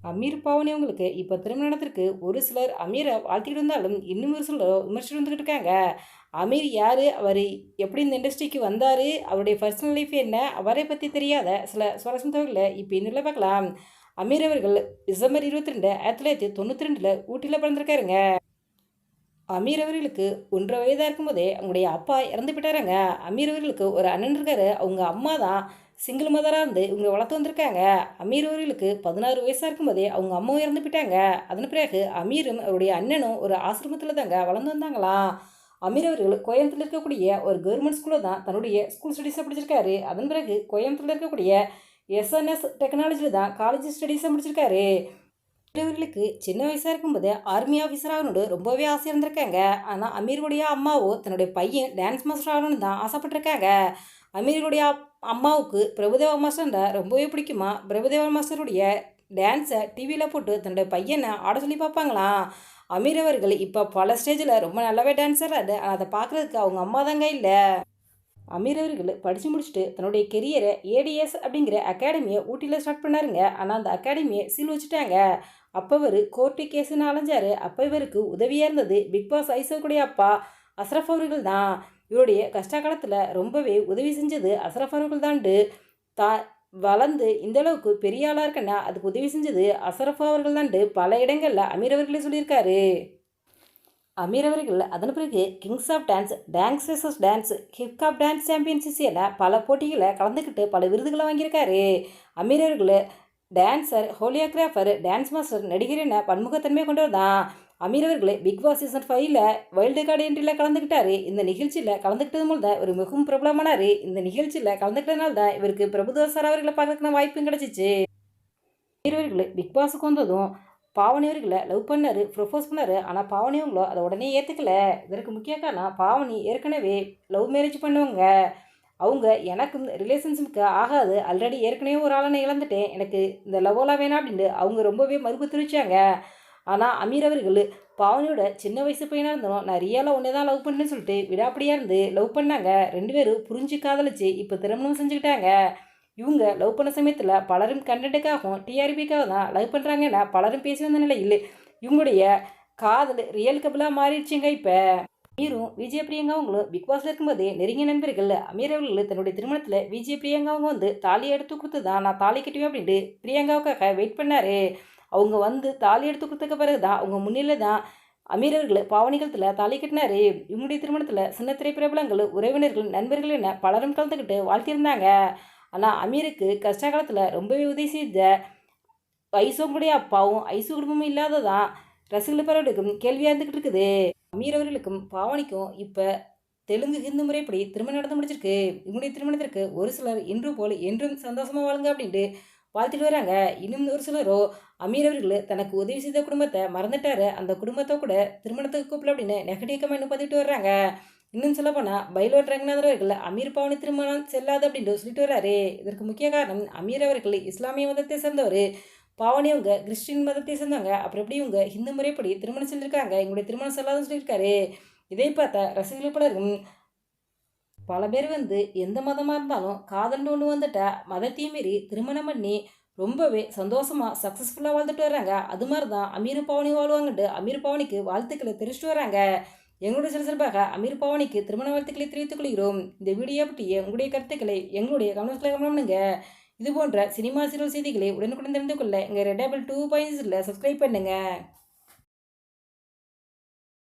அமீர் பாவனி அவங்களுக்கு இப்போ திருமணத்திற்கு ஒரு சிலர் அமீரை வாழ்த்திட்டு இருந்தாலும் இன்னும் ஒரு சிலர் விமர்சிட்டு வந்துக்கிட்டு இருக்காங்க. அமீர் யார், அவர் எப்படி இந்த இண்டஸ்ட்ரிக்கு வந்தார், அவருடைய பர்சனல் லைஃப் என்ன, அவரை பற்றி தெரியாத சில சுவாரஸ்யம் தகவல்களை இப்போ இன்னில் பார்க்கலாம். அமீர் அவர்கள் டிசம்பர் 22 1992 ஊட்டியில் பிறந்திருக்காருங்க. அமீர் அவர்களுக்கு 1.5 வயதாக இருக்கும்போதே அவங்களுடைய அப்பா இறந்து போயிட்டாருங்க. அமீர் அவர்களுக்கு ஒரு அண்ணன் இருக்காரு. அவங்க அம்மா தான் சிங்கிள் மதராக இருந்து இவங்க வளர்த்து வந்திருக்காங்க. அமீர் அவர்களுக்கு 16 வயசாக இருக்கும்போதே அவங்க அம்மாவும் இறந்து போயிட்டாங்க. அதன் பிறகு அமீரும் அவருடைய அண்ணனும் ஒரு ஆசிரமத்தில் தாங்க வளர்ந்து வந்தாங்களாம். அமீர் அவர்கள் கோயம்புத்தூரில் இருக்கக்கூடிய ஒரு கவர்மெண்ட் ஸ்கூலில் தான் தன்னுடைய ஸ்கூல் ஸ்டடீஸை படிச்சிருக்காரு. அதன் பிறகு கோயம்புத்தூரில் இருக்கக்கூடிய எஸ்என்எஸ் டெக்னாலஜியில் தான் காலேஜ் ஸ்டடீஸை முடிச்சிருக்காரு. இவர்களுக்கு சின்ன வயசாக இருக்கும்போது ஆர்மி ஆஃபீஸர் ஆகணுன்னு ரொம்பவே ஆசை இருந்திருக்காங்க. ஆனால் அமீருடைய அம்மாவோ தன்னுடைய பையன் டான்ஸ் மாஸ்டர் ஆகணும்னு தான் ஆசைப்பட்டிருக்காங்க. அமீருடைய பிரபுதேவா பிரபுதேவா மாஸ்டர்ன்ற ரொம்பவே பிடிக்குமா. பிரபுதேவா மாஸ்டருடைய டான்ஸை டிவியில் போட்டு தன்னுடைய பையனை ஆட சொல்லி பார்ப்பாங்களாம். அமீர் அவர்கள் இப்போ பல ஸ்டேஜில் ரொம்ப நல்லாவே டான்ஸர். அதை பார்க்குறதுக்கு அவங்க அம்மா தாங்க இல்லை. அமீர் அவர்கள் படித்து முடிச்சுட்டு தன்னுடைய கெரியரை ஏடிஎஸ் அப்படிங்கிற அகாடமியை ஊட்டியில் ஸ்டார்ட் பண்ணாருங்க. ஆனால் அந்த அகாடமியை சீல் வச்சுட்டாங்க. அப்போ இவர் கோர்ட்டு கேஸுன்னு அலைஞ்சார். அப்போ இவருக்கு உதவியாக இருந்தது பிக் பாஸ் ஐஸ்வர்யுடைய அப்பா அஸ்ரஃப் அவர்கள் தான். இவருடைய கஷ்ட காலத்தில் ரொம்பவே உதவி செஞ்சது அஸ்ரஃப் அவர்கள் தான்ட்டு தா வளர்ந்து இந்தளவுக்கு பெரிய ஆளாக இருக்குன்னா அதுக்கு உதவி செஞ்சது அஸ்ரஃப் அவர்கள் தான்ட்டு பல இடங்களில் அமீர் அவர்களே சொல்லியிருக்காரு. அமீர் அவர்கள் அதன் பிறகு kings of dance, dance versus dance, hip hop dance championship என பல போட்டிகளை கலந்துக்கிட்டு பல விருதுகளை வாங்கியிருக்காரு. அமீர் அவர்கள் டான்ஸர், ஹோலியோகிராஃபர், டான்ஸ் மாஸ்டர், நடிகர் என பன்முகத்தன்மை கொண்டவர் தான். அமீர் அவர்கள் பிக் பாஸ் சீசன் 5ல் வைல்டு கார்டு என்ட்ரியில் கலந்துக்கிட்டாரு. இந்த நிகழ்ச்சியில் கலந்துக்கிட்டது மூலம் தான் இவர் மிகவும் பிரபலமானார். இந்த நிகழ்ச்சியில் கலந்துக்கிட்டதுனால தான் இவருக்கு பிரபுதேவா சார் அவர்களை பார்க்கறதுக்கான வாய்ப்பும் கிடச்சிச்சு. அமீர் அவர்கள் பிக் பாஸுக்கு வந்ததும் பாவனி அவர்களை லவ் பண்ணார், ப்ரப்போஸ் பண்ணார். ஆனால் பாவனி அவங்களோ அதை உடனே ஏற்றுக்கல. இதற்கு முக்கிய காரணம் பாவனி ஏற்கனவே லவ் மேரேஜ் பண்ணுவாங்க. அவங்க எனக்கு ரிலேஷன்ஷிப்க்கு ஆகாது, ஆல்ரெடி ஏற்கனவே ஒரு ஆளை நான் இழந்துட்டேன், எனக்கு இந்த லவ்வெல்லாம் வேணாம் அப்படின்ட்டு அவங்க ரொம்பவே மறுப்பு தெரிவித்தாங்க. ஆனால் அமீர் அவர்கள் பாவனியோட சின்ன வயசு பையனாக இருந்தாலும் நான் ரியலாக ஒன்றே தான் லவ் பண்ணேன்னு சொல்லிட்டு விடாப்படியாக இருந்து லவ் பண்ணாங்க. 2 பேரும் புரிஞ்சு காதலிச்சு இப்போ திருமணம் செஞ்சுக்கிட்டாங்க. இவங்க லவ் பண்ண சமயத்தில் பலரும் கண்டென்ட்டுக்காகவும் டிஆர்பிக்காக தான் லவ் பண்ணுறாங்கன்னா பலரும் பேசி வந்த நிலையில் இவங்களுடைய காதல் ரியல் கபிளாக மாறிடுச்சுங்க. இப்போ அமீரும் விஜய் பிரியங்கா அவங்களும் பிக் பாஸில் இருக்கும்போதே நெருங்கிய நண்பர்கள். அமீர் அவர்கள் தன்னுடைய திருமணத்தில் விஜய் பிரியங்கா அவங்க வந்து தாலி எடுத்து கொடுத்து தான் நான் தாலி கட்டுவேன் அப்படின்ட்டு பிரியங்காவுக்காக வெயிட் பண்ணார். அவங்க வந்து தாலி எடுத்து கொடுத்ததுக்கு பிறகு தான் அவங்க முன்னிலை தான் அமீர் அவர்கள் பாவனிகளத்தில் தாலி கட்டினார். இவங்களுடைய திருமணத்தில் சின்ன திரைப்பிரபலங்கள், உறவினர்கள், நண்பர்கள் என பலரும் கலந்துக்கிட்டு வாழ்த்தியிருந்தாங்க. ஆனால் அமீருக்கு கஷ்ட காலத்தில் ரொம்பவே உதவி செய்த ஐசோங்களுடைய அப்பாவும் ஐசு குடும்பமும் இல்லாததான் ரசிகர்கள் பலருக்கும் கேள்வியாக இருந்துக்கிட்டு இருக்குது. அமீர் அவர்களுக்கும் பாவனிக்கும் இப்போ தெலுங்கு ஹிந்து முறைப்படி திருமணம் நடந்து முடிச்சிருக்கு. இவங்களுடைய திருமணத்திற்கு ஒரு சிலர் இன்று போல் என்றும் சந்தோஷமாக வாழுங்க அப்படின்ட்டு வாழ்த்திட்டு வராங்க. இன்னும் ஒரு சிலரோ அமீர் அவர்கள் தனக்கு உதவி செய்த குடும்பத்தை மறந்துட்டாரு, அந்த குடும்பத்தை கூட திருமணத்துக்கு கூப்பிடல அப்படின்னு நெகட்டிவ் கமெண்ட் பதிவிட்டு வர்றாங்க. இன்னும் சொல்ல போனால் பைலோட் ரங்கநாதர் அவர்கள் அமீர் பாவனி திருமணம் செல்லாது அப்படின்ட்டு சொல்லிட்டு வர்றாரு. இதற்கு முக்கிய காரணம் அமீர் அவர்கள் இஸ்லாமிய மதத்தை சேர்ந்தவர், பாவனி அவங்க கிறிஸ்டின் மதத்தை சேர்ந்தவங்க. அப்புறம் எப்படி இவங்க ஹிந்து முறைப்படி திருமணம் செஞ்சுருக்காங்க, எங்களுடைய திருமணம் செல்லாதுன்னு சொல்லியிருக்காரு. இதை பார்த்தா ரசிகர்கள் பலரும் பல பேர் வந்து எந்த மதமாக இருந்தாலும் காதல்னு ஒன்று வந்துட்டா மதத்தையும் மீறி திருமணம் பண்ணி ரொம்பவே சந்தோஷமாக சக்ஸஸ்ஃபுல்லாக வாழ்ந்துட்டு வர்றாங்க. அது மாதிரி தான் அமீர் பாவனி வாழ்வாங்கன்ட்டு அமீர் பாவனிக்கு வாழ்த்துக்களை தெரிவிச்சுட்டு வராங்க. எங்களுடைய சிறப்பாக அமீர் பாவனிக்கு திருமண வாழ்த்துக்களை தெரிவித்துக் கொள்கிறோம். இந்த வீடியோ பற்றிய உங்களுடைய கருத்துக்களை எங்களுடைய கமெண்ட்ஸ்களை கமெண்ட் பண்ணுங்க. இது போன்ற சினிமா சீரியல் செய்திகளை உடனுக்குடன் தெரிந்து கொள்ள எங்கள் ரெட் டேபிள் 2 பாயிண்ட்ஸில் சப்ஸ்கிரைப் பண்ணுங்கள்.